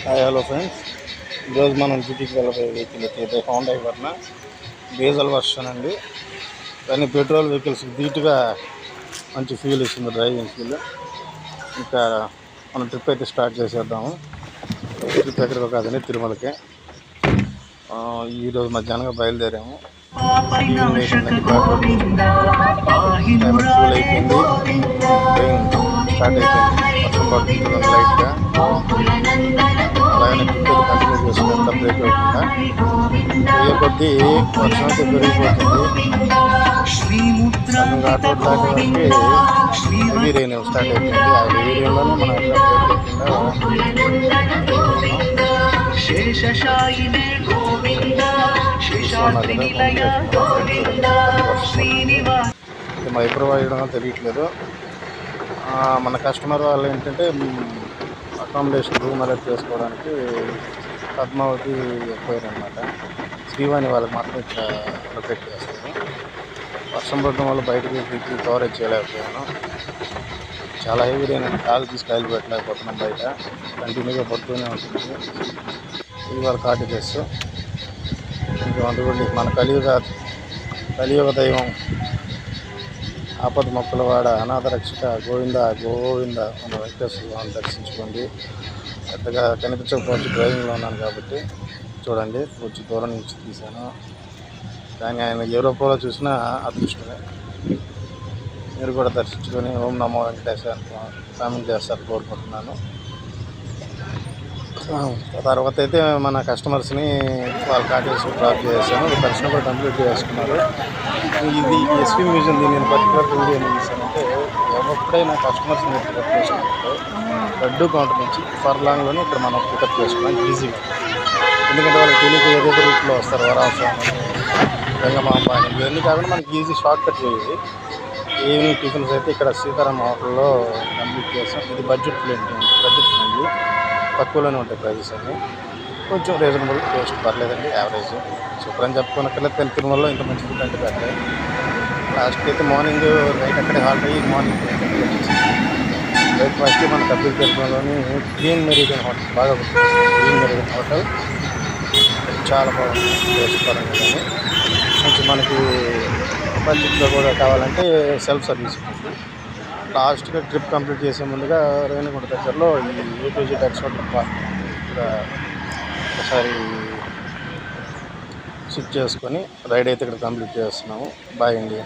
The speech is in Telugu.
హాయ్ హలో ఫ్రెండ్స్, ఈరోజు మనం సిటీకి వెళ్ళబోయే వెహికల్ అయితే హోండా వర్న డీజిల్ వర్షన్ అండి. కానీ పెట్రోల్ వెహికల్స్ ధీటుగా మంచి ఫీల్ ఇస్తుంది, డ్రైవింగ్ ఫీల్. ఇంకా మనం ట్రిప్ అయితే స్టార్ట్ చేసేద్దాము. ట్రిప్ ఎక్కడికో కాదండి, తిరుమలకి. ఈరోజు మధ్యాహ్నంగా బయలుదేరాము. ఈవినింగ్ అయిపోయిందండి, ఘాట్ రోడ్ నుంచి క్లైమేట్ కూల్ అయిపోయింది, ట్రైన్ స్టార్ట్ అయిపోయింది. వర్షం పడుతుంది లైట్గా. అలాగనే ట్రిప్ అయితే కంటిన్యూ చేసుకుని ఎంత బ్రేక్ అవ్వకుండా పోయే కొద్దీ వర్షం అయితే పెరిగిపోతుంది. సగం ఘాట్ రోడ్ దాటే వరకు హెవీ రెయిన్ స్టార్ట్ అయిపోయింది. ఆ హెవీ రెయిన్లోనే మనం ఎక్కడ బ్రేక్ అవ్వకుండా మైక్రోవేవ్ వేయడం తెలియట్లేదు. మన కస్టమర్ వాళ్ళు ఏంటంటే అకామిడేషన్ రూమ్ అలర్ట్ చేసుకోవడానికి పద్మావతి పోయారనమాట. శ్రీవాణి వాళ్ళకి మాత్రం ఇక్కడ లొకేట్ చేస్తాను. వర్షం పడడం వల్ల బయటకి కవరేజ్ చేయలేకపోయాను. చాలా హెవీ రెయిన్, కాలు తీసి కాయలు పెట్టలేకపోతున్నాం. బయట కంటిన్యూగా పడుతూనే ఉంటుంది. ఇవాళ కాటేజెస్ ఇంకా అందుకని మన కలియుగ దైవం ఆపద మొక్కల వాడ అనాథ రక్షక గోవింద గోవింద మన వెంకటేశ్వర దర్శించుకోండి. పెద్దగా కనిపించకపోవచ్చు, డ్రైవింగ్లో ఉన్నాను కాబట్టి. చూడండి, కొంచెం దూరం నుంచి తీశాను, కానీ ఆయన ఏ రూపంలో చూసినా అదృష్టమే. మీరు కూడా దర్శించుకొని ఓం నమో వెంకటేశ్వర స్వామి చేస్తారు కోరుకుంటున్నాను. తర్వాత అయితే మన కస్టమర్స్ని వాళ్ళ కాటేజ్ డ్రాప్ చేశాను. దర్శనం కూడా కంప్లీట్ చేసుకున్నారు. ఇది ఎస్పీ మ్యూజియం, నేను పర్టికులర్ వీడియో ఏం చేశానంటే, ఎప్పుడైనా కస్టమర్స్ని పికప్ చేసుకున్నప్పుడు లడ్డు కౌంటర్ నుంచి ఫర్లాంగ్లోనే ఇక్కడ మనం పికప్ చేసుకోవడానికి ఈజీగా. ఎందుకంటే వాళ్ళకి తెలియక ఏదైతే రూట్లో వస్తారు, వరాసని, వెంగమాంబ అని, ఇవన్నీ కాకుండా మనకి ఈజీ షార్ట్ కట్ చేయాలి. ఈవినింగ్ టిఫిన్స్ అయితే ఇక్కడ సీతారాం హోటల్లో కంప్లీట్ చేస్తాం. ఇది బడ్జెట్ ఫ్రెండ్లీ, తక్కువలోనే ఉంటాయి ప్రైజెస్ అన్నీ. కొంచెం రీజనబుల్, టేస్ట్ పర్లేదండి, యావరేజ్. సూపర్ అని చెప్పుకోనక్కర్లేదు, కానీ తిరుమలలో ఇంత మంచి ఫుడ్ అంటే బెటర్. లాస్ట్కి అయితే మార్నింగ్ నైట్ అక్కడే హాల్ట్ అయ్యి మార్నింగ్ బ్రేక్ఫాస్ట్కి మన కపిల్ తిరుమలలోని గ్రీన్ మెరీడియన్ హోటల్ బాగా గుర్తుంది. గ్రీన్ మెరీడియన్ హోటల్ చాలా బాగుంది టేస్ట్ పరంగా. కానీ కొంచెం మనకి బడ్జెట్లో కూడా కావాలంటే సెల్ఫ్ సర్వీస్ ఉంటుంది. లాస్ట్గా ట్రిప్ కంప్లీట్ చేసే ముందుగా రేణిగుంట దగ్గరలో ఈ ఏపీజీ టెక్స్ వాటర్ పార్క్ ఇక్కడ ఒకసారి షిఫ్ట్ చేసుకొని రైడ్ అయితే ఇక్కడ కంప్లీట్ చేస్తున్నాము. బాయ్ అండి.